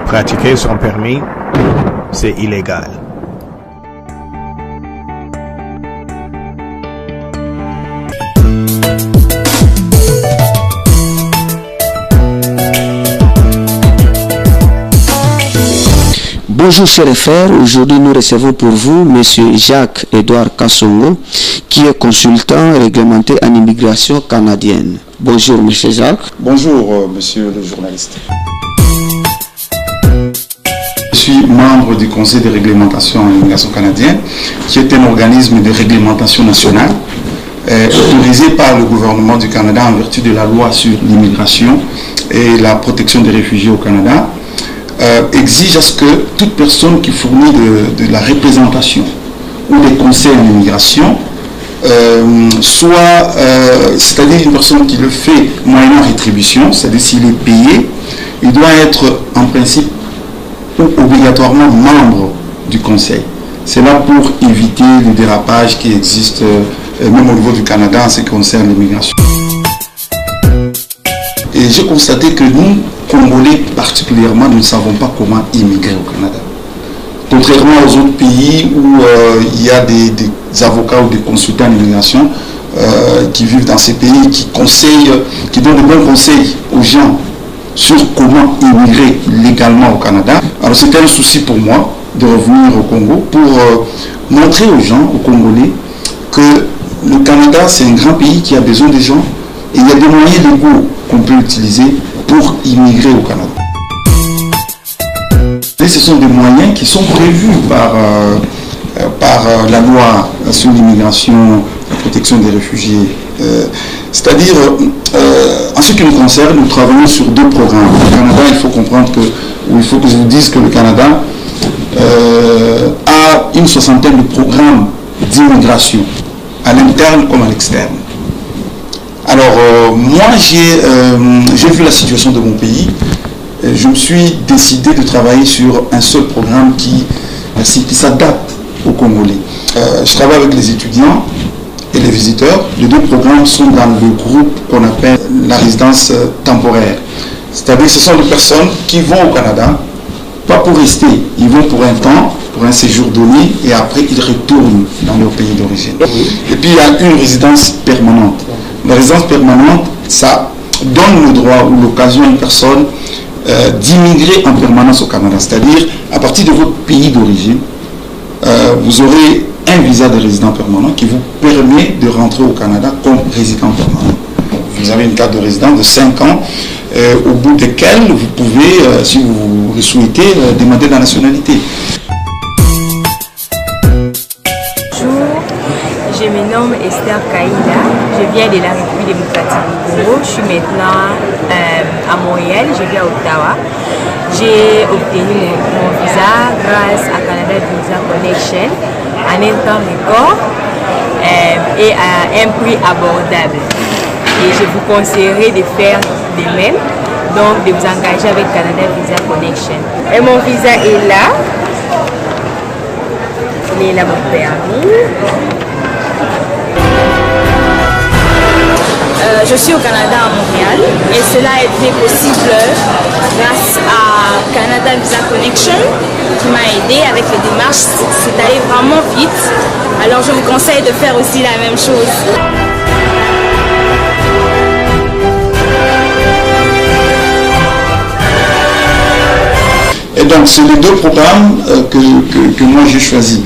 pratiquer son permis, c'est illégal. Bonjour chers frères, aujourd'hui nous recevons pour vous M. Jacques-Edouard Kassongo, qui est consultant réglementé en immigration canadienne. Bonjour M. Jacques. Bonjour monsieur le journaliste. Je suis membre du Conseil de réglementation en immigration canadienne, qui est un organisme de réglementation nationale autorisé par le gouvernement du Canada en vertu de la loi sur l'immigration et la protection des réfugiés au Canada. Exige à ce que toute personne qui fournit de la représentation ou des conseils en immigration soit, c'est-à-dire une personne qui le fait moyennant rétribution, c'est-à-dire s'il est payé, il doit être en principe ou obligatoirement membre du conseil. C'est là pour éviter le dérapage qui existe même au niveau du Canada en ce qui concerne l'immigration. Et j'ai constaté que nous, Congolais particulièrement, nous ne savons pas comment immigrer au Canada. Contrairement aux autres pays où il y a des avocats ou des consultants en immigration qui vivent dans ces pays, qui conseillent, qui donnent de bons conseils aux gens sur comment immigrer légalement au Canada. Alors c'était un souci pour moi de revenir au Congo pour montrer aux gens, aux Congolais, que le Canada c'est un grand pays qui a besoin des gens et il y a des moyens légaux qu'on peut utiliser pour immigrer au Canada. Et ce sont des moyens qui sont prévus par la loi sur l'immigration, la protection des réfugiés. C'est-à-dire, en ce qui nous concerne, nous travaillons sur deux programmes. Au Canada, il faut comprendre que, ou il faut que je vous dise que le Canada a une soixantaine de programmes d'immigration, à l'interne comme à l'externe. Alors, moi, j'ai vu la situation de mon pays. Je me suis décidé de travailler sur un seul programme qui s'adapte aux Congolais. Je travaille avec les étudiants et les visiteurs. Les deux programmes sont dans le groupe qu'on appelle la résidence temporaire. C'est-à-dire que ce sont des personnes qui vont au Canada, pas pour rester, ils vont pour un temps, pour un séjour donné, et après ils retournent dans leur pays d'origine. Et puis il y a une résidence permanente. La résidence permanente, ça donne le droit ou l'occasion à une personne d'immigrer en permanence au Canada. C'est-à-dire, à partir de votre pays d'origine, vous aurez un visa de résident permanent qui vous permet de rentrer au Canada comme résident permanent. Vous avez une carte de résident de 5 ans, au bout desquels vous pouvez, si vous le souhaitez, demander la nationalité. Je me nomme Esther Kaïla, je viens de la République démocratique du Congo, je suis maintenant à Montréal, je vis à Ottawa. J'ai obtenu mon visa grâce à Canada Visa Connection en un temps record et à un prix abordable. Et je vous conseillerais de faire de même, donc de vous engager avec Canada Visa Connection. Et mon visa est là, il est là mon permis. Je suis au Canada à Montréal et cela a été possible grâce à Canada Visa Connection qui m'a aidé avec les démarches. C'est allé vraiment vite. Alors je vous conseille de faire aussi la même chose. Et donc c'est les deux programmes que moi j'ai choisis.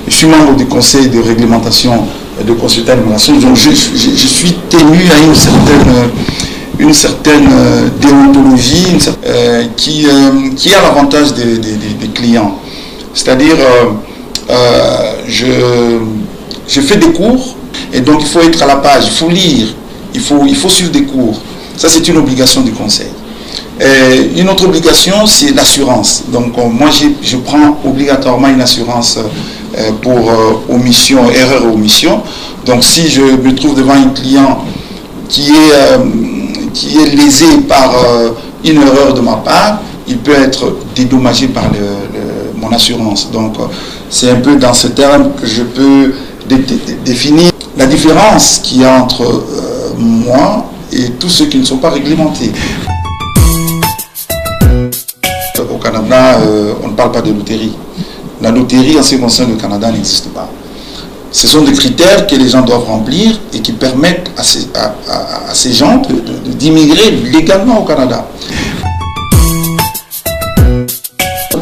Je suis membre du conseil de réglementation de consultant d'immigration, donc je suis tenu à une certaine déontologie qui a l'avantage des clients. C'est-à-dire, je fais des cours et donc il faut être à la page, il faut lire, il faut suivre des cours. Ça c'est une obligation du conseil. Et une autre obligation c'est l'assurance. Donc moi je prends obligatoirement une assurance pour omission, erreur ou omission. Donc si je me trouve devant un client qui est lésé par une erreur de ma part, il peut être dédommagé par mon assurance. Donc c'est un peu dans ce terme que je peux définir la différence qu'il y a entre moi et tous ceux qui ne sont pas réglementés. Canada, on ne parle pas de loterie. La loterie, en ce qui concerne le Canada, n'existe pas. Ce sont des critères que les gens doivent remplir et qui permettent à ces gens d'immigrer légalement au Canada.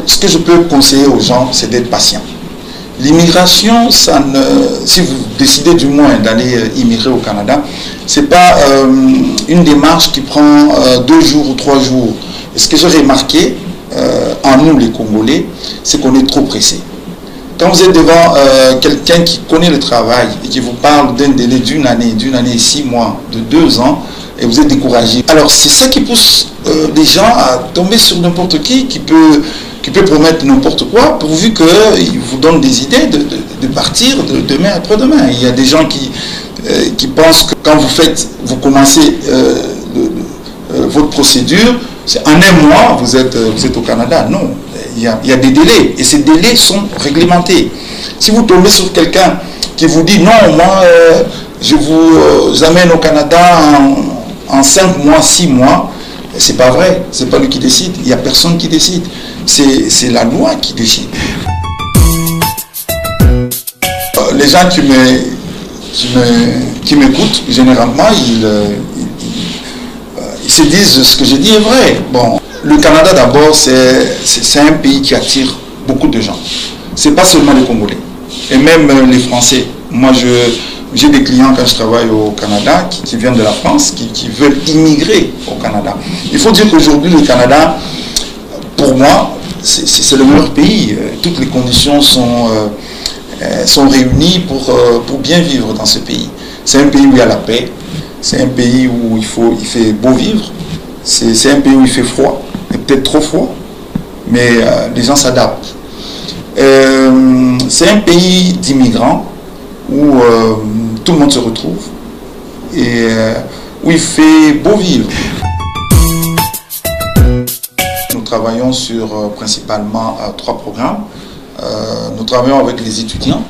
Ce que je peux conseiller aux gens, c'est d'être patient. L'immigration, si vous décidez du moins d'aller immigrer au Canada, ce n'est pas une démarche qui prend 2 jours ou 3 jours. Et ce que j'ai remarqué en nous, les Congolais, c'est qu'on est trop pressés. Quand vous êtes devant quelqu'un qui connaît le travail et qui vous parle d'un délai d'une année et 6 mois, de 2 ans, et vous êtes découragé. Alors c'est ça qui pousse les gens à tomber sur n'importe qui peut promettre n'importe quoi, pourvu qu'il vous donne des idées de partir de demain après-demain. Il y a des gens qui pensent que quand vous commencez votre procédure, en un mois, vous êtes au Canada. Non, il y a des délais, et ces délais sont réglementés. Si vous tombez sur quelqu'un qui vous dit « Non, moi, je vous amène au Canada en 5 mois, 6 mois », c'est pas vrai, c'est pas lui qui décide, il n'y a personne qui décide, c'est la loi qui décide. Les gens qui m'écoutent, généralement, ils se disent ce que j'ai dit est vrai. Bon, le Canada d'abord, c'est un pays qui attire beaucoup de gens. C'est pas seulement les Congolais, et même les Français. Moi, j'ai des clients quand je travaille au Canada qui viennent de la France, qui veulent immigrer au Canada. Il faut dire qu'aujourd'hui, le Canada, pour moi, c'est le meilleur pays. Toutes les conditions sont réunies pour bien vivre dans ce pays. C'est un pays où il y a la paix, c'est un pays où il fait beau vivre, c'est un pays où il fait froid, et peut-être trop froid, mais les gens s'adaptent. C'est un pays d'immigrants où tout le monde se retrouve et où il fait beau vivre. Nous travaillons sur principalement 3 programmes. Nous travaillons avec les étudiants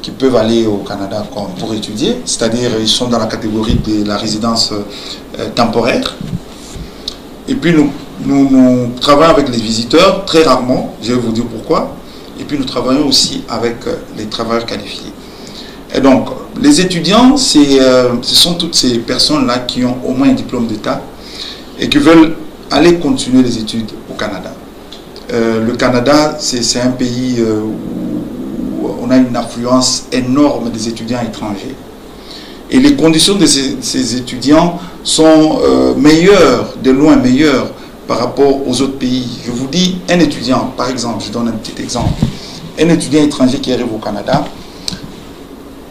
qui peuvent aller au Canada pour étudier, c'est-à-dire ils sont dans la catégorie de la résidence temporaire. Et puis nous travaillons avec les visiteurs, très rarement, je vais vous dire pourquoi. Et puis nous travaillons aussi avec les travailleurs qualifiés. Et donc, les étudiants, ce sont toutes ces personnes-là qui ont au moins un diplôme d'État et qui veulent aller continuer les études au Canada. Le Canada, c'est un pays où on a une affluence énorme des étudiants étrangers. Et les conditions de ces étudiants sont meilleures, de loin meilleures, par rapport aux autres pays. Je vous dis, un étudiant, par exemple, je donne un petit exemple, un étudiant étranger qui arrive au Canada,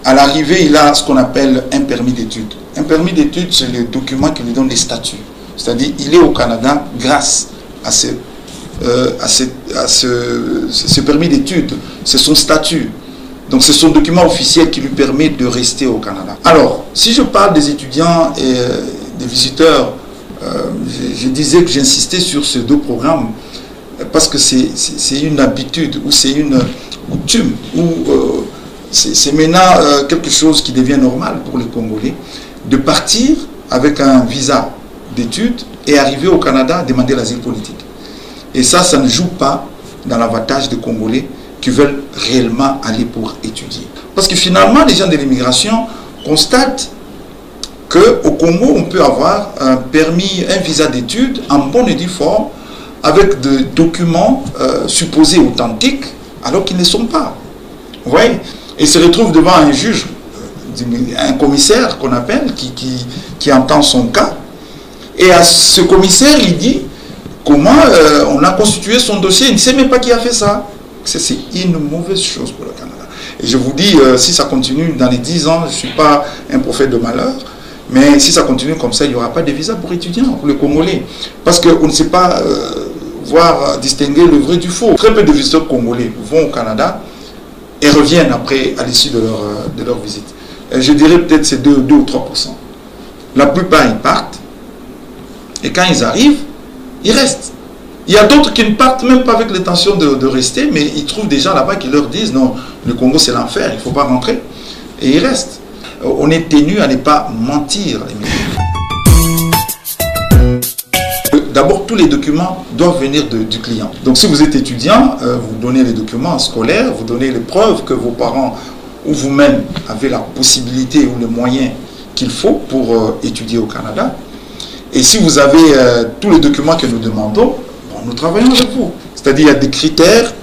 à l'arrivée, il a ce qu'on appelle un permis d'études. Un permis d'études, c'est le document qui lui donne les statuts. C'est-à-dire, il est au Canada grâce à ce permis d'études. C'est son statut. Donc, c'est son document officiel qui lui permet de rester au Canada. Alors, si je parle des étudiants et des visiteurs, je disais que j'insistais sur ces 2 programmes parce que c'est une habitude ou c'est une coutume ou c'est maintenant quelque chose qui devient normal pour les Congolais de partir avec un visa d'études et arriver au Canada demander l'asile politique. Et ça ne joue pas dans l'avantage des Congolais qui veulent réellement aller pour étudier. Parce que finalement, les gens de l'immigration constatent qu'au Congo, on peut avoir un permis, un visa d'études en bonne et due forme avec des documents supposés authentiques alors qu'ils ne sont pas. Vous voyez ? Et se retrouve devant un juge, un commissaire qu'on appelle, qui entend son cas. Et à ce commissaire, il dit comment on a constitué son dossier. Il ne sait même pas qui a fait ça. C'est une mauvaise chose pour le Canada. Et je vous dis, si ça continue dans les 10 ans, je ne suis pas un prophète de malheur, mais si ça continue comme ça, il n'y aura pas de visa pour étudiants, pour les Congolais. Parce qu'on ne sait pas distinguer le vrai du faux. Très peu de visiteurs congolais vont au Canada et reviennent après à l'issue de leur visite. Je dirais peut-être c'est 2 ou 3%. La plupart, ils partent. Et quand ils arrivent, ils restent. Il y a d'autres qui ne partent même pas avec l'intention de rester, mais ils trouvent des gens là-bas qui leur disent non, le Congo c'est l'enfer, il ne faut pas rentrer. Et ils restent. On est tenu à ne pas mentir. D'abord tous les documents doivent venir du client. Donc si vous êtes étudiant, vous donnez les documents scolaires, vous donnez les preuves que vos parents ou vous-même avez la possibilité ou les moyens qu'il faut pour étudier au Canada. Et si vous avez tous les documents que nous demandons, bon, nous travaillons avec vous. C'est-à-dire qu'il y a des critères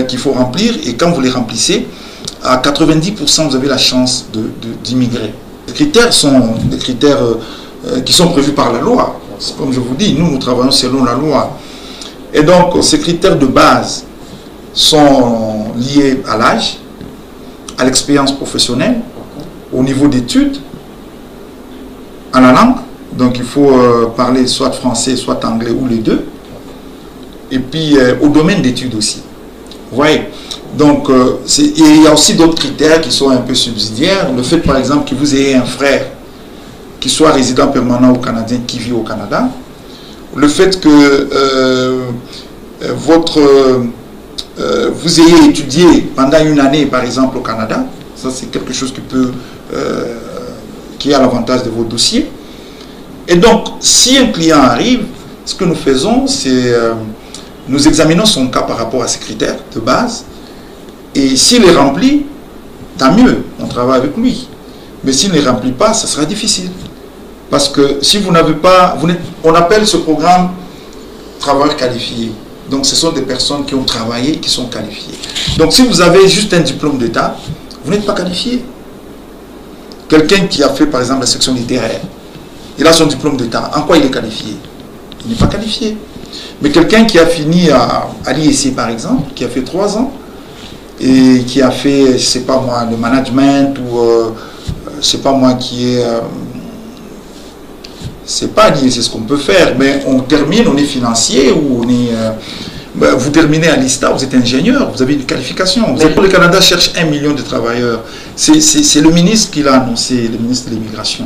qu'il faut remplir et quand vous les remplissez, à 90% vous avez la chance d'immigrer. Les critères sont des critères qui sont prévus par la loi. Comme je vous dis, nous travaillons selon la loi. Et donc ces critères de base sont liés à l'âge, à l'expérience professionnelle, au niveau d'études, à la langue. Donc il faut parler soit français, soit anglais ou les deux. Et puis au domaine d'études aussi. Vous voyez. Donc il y a aussi d'autres critères qui sont un peu subsidiaires. Le fait par exemple que vous ayez un frère qui soit résident permanent au Canadien, qui vit au Canada. Le fait que vous ayez étudié pendant une année par exemple au Canada. Ça c'est quelque chose qui a l'avantage de vos dossiers. Et donc, si un client arrive, ce que nous faisons, c'est nous examinons son cas par rapport à ces critères de base. Et s'il les remplit, tant mieux, on travaille avec lui. Mais s'il ne les remplit pas, ça sera difficile. Parce que si vous n'avez pas... on appelle ce programme travailleurs qualifiés. Donc, ce sont des personnes qui ont travaillé et qui sont qualifiées. Donc, si vous avez juste un diplôme d'État, vous n'êtes pas qualifié. Quelqu'un qui a fait, par exemple, la section littéraire, il a son diplôme d'État. En quoi il est qualifié? Il n'est pas qualifié. Mais quelqu'un qui a fini à l'IEC, par exemple, qui a fait 3 ans, et qui a fait, je ne sais pas moi, le management, ou je ne sais pas moi, qui est... c'est pas l'IEC ce qu'on peut faire, mais on termine, on est financier, ou on est... vous terminez à l'ISTA, vous êtes ingénieur, vous avez une qualification. Le Canada cherche 1 million de travailleurs. C'est le ministre qui l'a annoncé, le ministre de l'Immigration.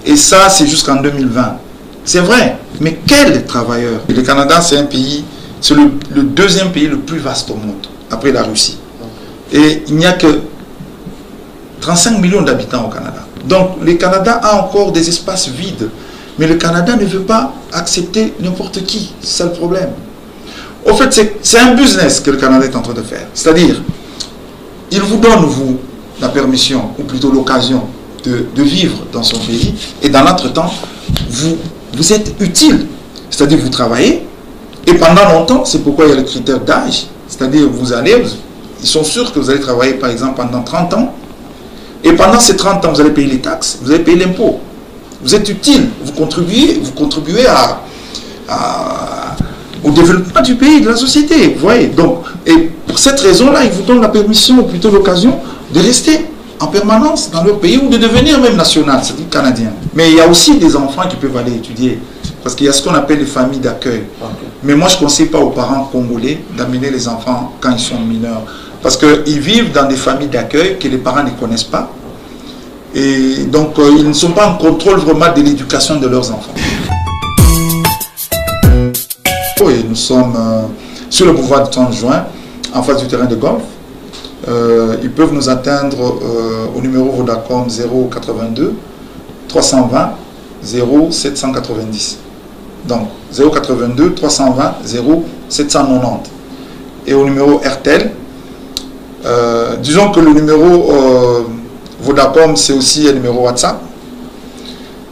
Et ça, c'est jusqu'en 2020. C'est vrai, mais quels travailleurs? Le Canada, c'est un pays, c'est le deuxième pays le plus vaste au monde, après la Russie. Et il n'y a que 35 millions d'habitants au Canada. Donc, le Canada a encore des espaces vides. Mais le Canada ne veut pas accepter n'importe qui. C'est ça le problème. Au fait, c'est un business que le Canada est en train de faire. C'est-à-dire, il vous donne, vous, la permission, ou plutôt l'occasion, de vivre dans son pays, et dans l'entretemps, vous êtes utile. C'est-à-dire, vous travaillez, et pendant longtemps, c'est pourquoi il y a le critère d'âge. C'est-à-dire, ils sont sûrs que vous allez travailler, par exemple, pendant 30 ans, et pendant ces 30 ans, vous allez payer les taxes, vous allez payer l'impôt. Vous êtes utile, vous contribuez au développement du pays, de la société. Vous voyez. Donc, et pour cette raison-là, ils vous donnent la permission, ou plutôt l'occasion, de rester en permanence dans leur pays ou de devenir même national, c'est-à-dire canadien. Mais il y a aussi des enfants qui peuvent aller étudier, parce qu'il y a ce qu'on appelle les familles d'accueil. Okay. Mais moi, je ne conseille pas aux parents congolais d'amener les enfants quand ils sont mineurs, parce qu'ils vivent dans des familles d'accueil que les parents ne connaissent pas. Et donc, ils ne sont pas en contrôle vraiment de l'éducation de leurs enfants. Et nous sommes sur le boulevard du 30 juin, en face du terrain de golf. Ils peuvent nous atteindre au numéro Vodacom 082 320 0790. Donc 082 320 0790. Et au numéro RTL, disons que le numéro Vodacom, c'est aussi un numéro WhatsApp.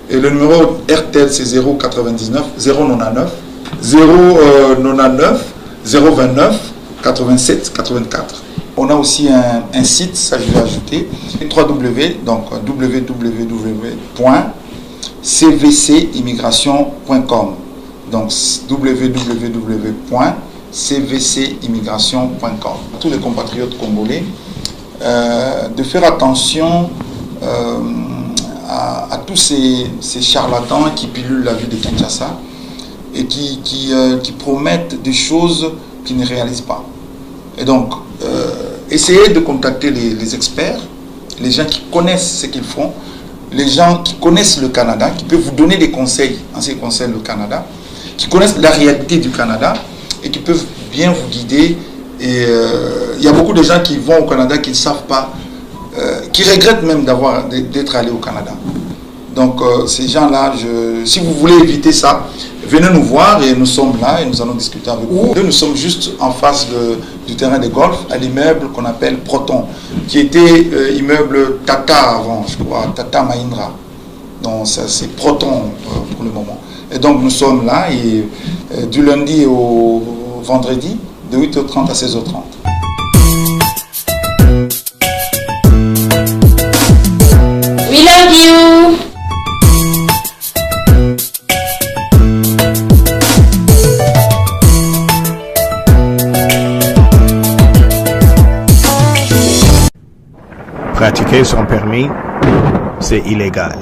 Et le numéro RTL, c'est 099 099 099 029 87 84. On a aussi un site, ça je vais ajouter, www.cvcimmigration.com. Donc www.cvcimmigration.com. Tous les compatriotes congolais, de faire attention à tous ces charlatans qui pilulent la vie de Kinshasa et qui promettent des choses qu'ils ne réalisent pas. Et donc, essayez de contacter les experts, les gens qui connaissent ce qu'ils font, les gens qui connaissent le Canada, qui peuvent vous donner des conseils en ce qui concerne le Canada, qui connaissent la réalité du Canada et qui peuvent bien vous guider. Et il y a beaucoup de gens qui vont au Canada qui ne savent pas, qui regrettent même d'être allés au Canada. Donc ces gens-là, si vous voulez éviter ça, venez nous voir et nous sommes là et nous allons discuter avec vous. Nous sommes juste en face du terrain de golf, à l'immeuble qu'on appelle Proton, qui était immeuble Tata avant, je crois, Tata Mahindra. Donc ça c'est Proton pour le moment. Et donc nous sommes là et du lundi au vendredi, de 8h30 à 16h30. We love you. Pratiquer son permis, c'est illégal.